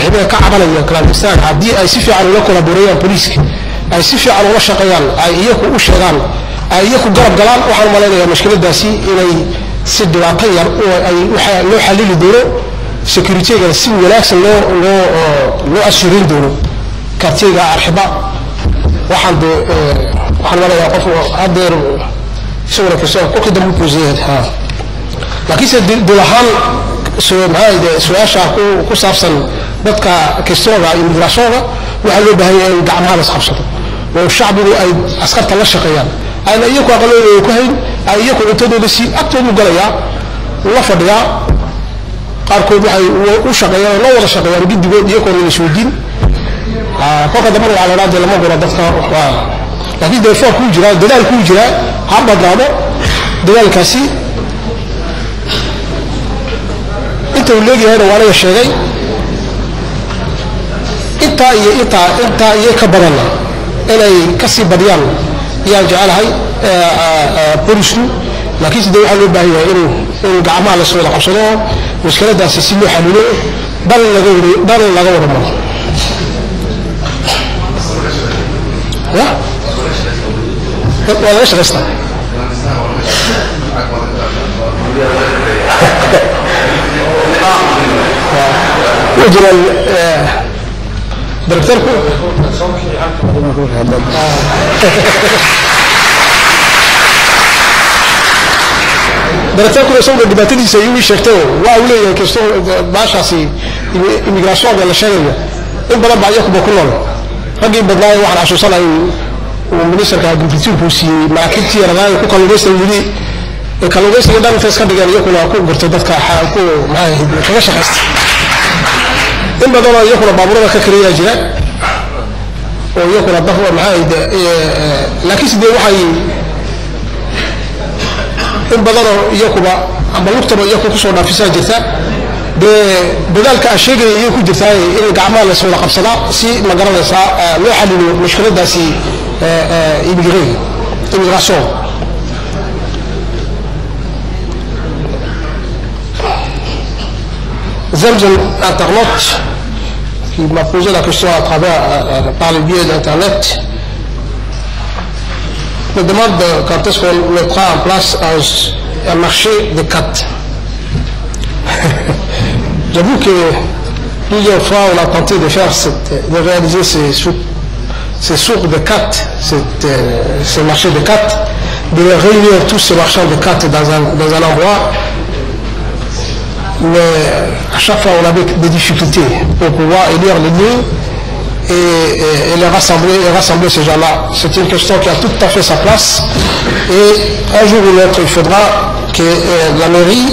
صاحبها كعبنا كلاندستان عدي أي سفي على لكم لابوريا بوليسك أي سفي على ولا شقيان أي يكو وشغال أي يكو قرب قلال وحنا مالنا مشكلة داسي إلى سد واقير أي لو حلل دوره سكيورتي قال سي ولاكس لو أسرين دوره كارتيجا أرحبا وحنا مالنا يقف هذا سورة كسر كل ده مبوزيت ها لكن سد دلهان سؤال هاي سؤال شاكو كسافسن بدك كسرة إمبراطورة وحلو بهاي دعمها بس خمسة والشعب أي أسقط الله شقيان أنا أيكو أقولوا كهين أيكو أنتوا بس أكتر مقليا وفديا أركو بهاي وشقيان لا ولا شقيان جد يكون من السودين كوكا دمر على راد لما قرأ دفتر لكن ده فوق كل جرا دلال كل جرا هم بدرامه دلال كاسي أنت ولدي هذا ولا شيء أنت يكبرنا إلى كسي بديان يرجع هاي بوليسو لكن سيدي حلو بهاي إنه جماعة السؤال قصنا مشكلة ده سيسلو حلوله بل لغور ما لا ولا إيش غصنا وجرا دكتوركم دكتوركم يسوون الدباتين يسوي شكله وأولي كستو باشاسي إميغراسيون ولا شيء إن بلا بعيكم بكلهم هذي بدلاي واحد عشر سنة ومنيسر كأجنبيتي بوسي مع كتير رجال كوكالوجيس اللي كالوجيس اللي دام تسكت دجال يكون أكو برتدات كحاكو معه كذا شخص إن بدلا يكون بابورة ككرية جرا ويكون الضفة معه لكن سيدي وحي إن بدلا يكون أما مكتب يكون كسر نافسة جثة بذلك الشيء يكون جثة إن جعمال سوى قبصنا سي مجرد سا لا حل مشكلة ده سي immigration. Zemzem Internet, qui m'a posé la question à travers, par le biais d'Internet, me demande quand est-ce qu'on mettra en place un marché de cartes. J'avoue que plusieurs fois on a tenté de faire de réaliser ces sources de cartes, ce marché de cartes, de réunir tous ces marchands de cartes dans un endroit. Mais à chaque fois on avait des difficultés pour pouvoir élire les lieux et les rassembler ces gens-là. C'est une question qui a tout à fait sa place et un jour ou l'autre il faudra que la mairie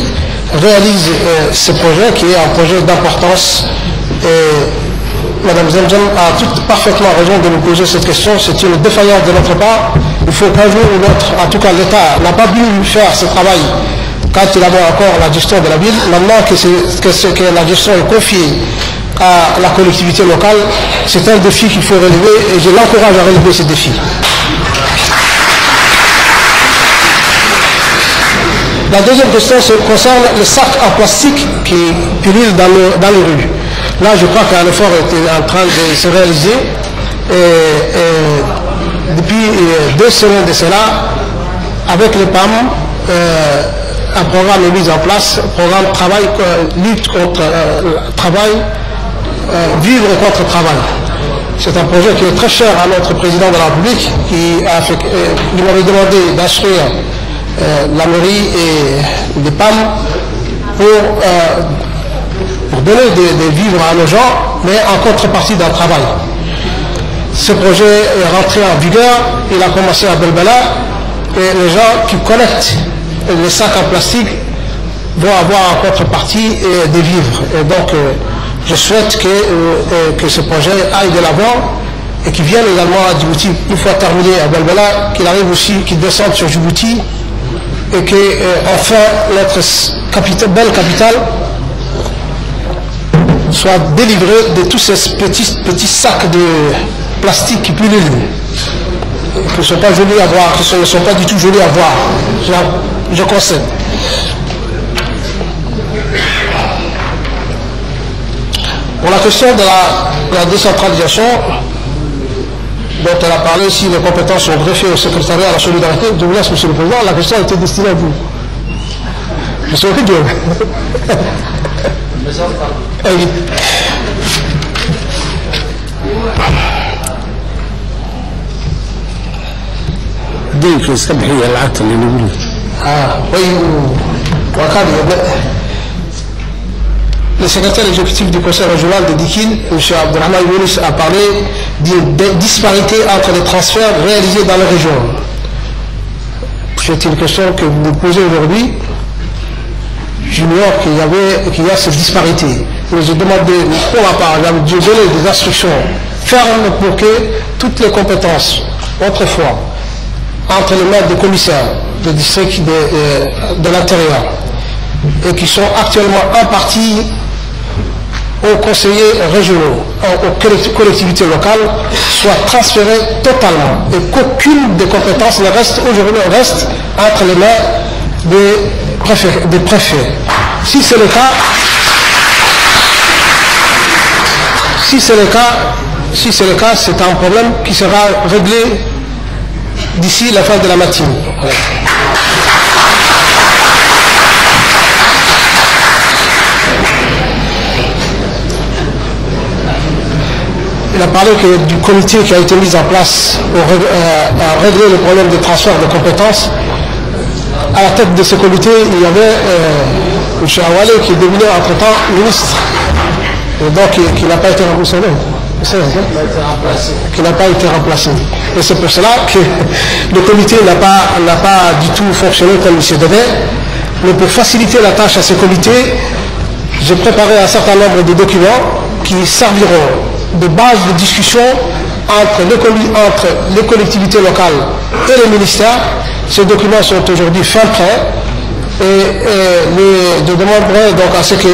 réalise ce projet qui est un projet d'importance. Madame Zemzem a tout parfaitement raison de nous poser cette question. C'est une défaillance de notre part. Il faut qu'un jour ou l'autre, en tout cas l'État n'a pas pu faire ce travail quand il avait encore la gestion de la ville. Maintenant que la gestion est confiée à la collectivité locale, c'est un défi qu'il faut relever et je l'encourage à relever ce défi. La deuxième question concerne les sacs en plastique qui pullulent dans les rues. Là, je crois qu'un effort est en train de se réaliser. Et depuis 2 semaines de cela, avec les PAM, un programme est mis en place, programme travail, lutte contre travail, vivre contre travail. C'est un projet qui est très cher à notre président de la République qui m'avait demandé d'instruire la mairie et les PAM pour donner des vivres à nos gens, mais en contrepartie d'un travail. Ce projet est rentré en vigueur, il a commencé à Belbela, et les gens qui collectent les sacs en plastique vont avoir en contrepartie des vivres. Et donc, je souhaite que ce projet aille de l'avant et qu'il vienne également à Djibouti. Une fois terminé à Belbela, qu'il arrive aussi, qu'il descende sur Djibouti et qu'enfin notre belle capitale soit délivrée de tous ces petits sacs de plastique qui pullulent, qui ne sont pas jolis à voir, qui ne sont pas du tout jolis à voir. Je concède. Pour la question de la décentralisation, dont elle a parlé, si les compétences sont greffées au secrétariat à la solidarité, je vous laisse, Monsieur le Président, la question a été destinée à vous. Je suis Dieu. Le secrétaire exécutif du conseil régional de Dikil, M. Abdelrahman Younis, a parlé d'une disparité entre les transferts réalisés dans la région. C'est une question que vous me posez aujourd'hui. J'ignore qu'il y a cette disparité. Mais j'ai demandé, pour ma part, j'ai donné des instructions fermes pour que toutes les compétences, autrefois, entre les maîtres des commissaires des districts de l'intérieur et qui sont actuellement impartis aux conseillers régionaux, aux collectivités locales, soient transférées totalement et qu'aucune des compétences ne reste aujourd'hui entre les mains des préfets. Si c'est le cas, c'est un problème qui sera réglé d'ici la fin de la matinée. Il a parlé du comité qui a été mis en place pour régler le problème des transferts de compétences. À la tête de ce comité, il y avait M. Awale qui est devenu entre-temps ministre, et donc qui n'a pas été remplacé. Qui n'a pas été remplacé. Et c'est pour cela que le comité n'a pas du tout fonctionné comme il se devait. Mais pour faciliter la tâche à ce comité, j'ai préparé un certain nombre de documents qui serviront de base de discussion entre les collectivités locales et les ministères. Ces documents sont aujourd'hui fin prêts et je demanderai donc à ce que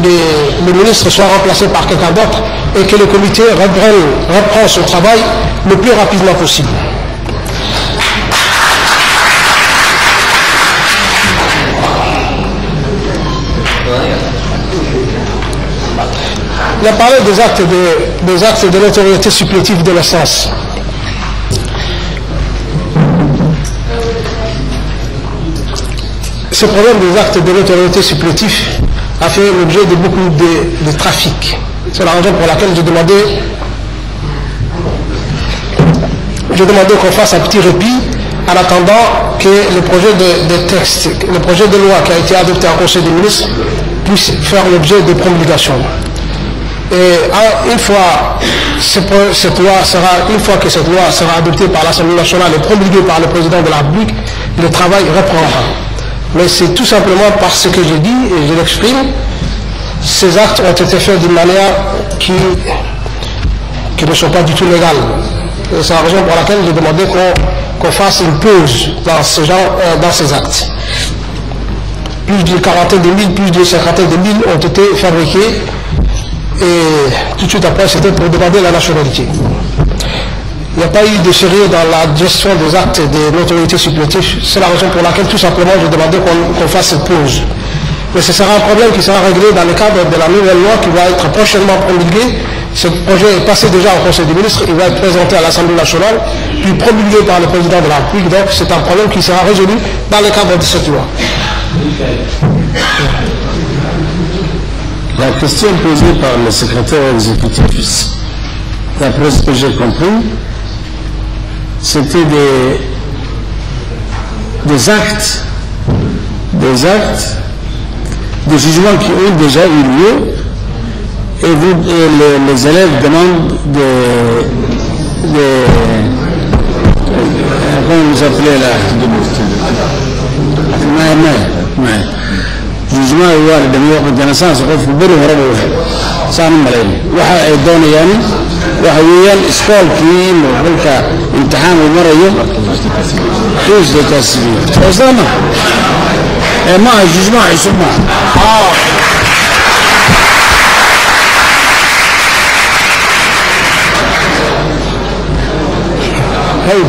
le ministre soit remplacé par quelqu'un d'autre et que le comité reprend son travail le plus rapidement possible. Il a parlé des actes de notoriété supplétive de naissance. Ce problème des actes de notoriété supplétif a fait l'objet de beaucoup de trafic. C'est la raison pour laquelle j'ai demandé qu'on fasse un petit répit en attendant que le projet de loi qui a été adopté en Conseil des ministres puisse faire l'objet de promulgation. Et une fois que cette loi sera adoptée par l'Assemblée nationale et promulguée par le président de la République, le travail reprendra. Mais c'est tout simplement parce que j'ai dit, et je l'exprime, ces actes ont été faits d'une manière qui ne sont pas du tout légales. C'est la raison pour laquelle j'ai demandé qu'on fasse une pause dans ces actes. Plus d'une quarantaine de mille, plus d'une cinquantaine de mille ont été fabriqués. Et tout de suite après, c'était pour demander la nationalité. Il n'y a pas eu de sérieux dans la gestion des actes de notoriété supplétive. C'est la raison pour laquelle, tout simplement, j'ai demandé qu'on fasse cette pause. Mais ce sera un problème qui sera réglé dans le cadre de la nouvelle loi qui va être prochainement promulguée. Ce projet est passé déjà au Conseil des ministres, il va être présenté à l'Assemblée nationale, puis promulgué par le président de la République. Donc c'est un problème qui sera résolu dans le cadre de cette loi. La question posée par le secrétaire exécutif, d'après ce que j'ai compris, c'était des actes, des jugements qui ont déjà eu lieu, et les élèves demandent comment vous appelez là, jugement waa dhalinyaro janasaas qof bari hore uu saan maleyn waxa ay doonayaan waxa weeyaan iskoolkii marka imtixaan uu marayo is de tasbiih osama ma jugement isma Hey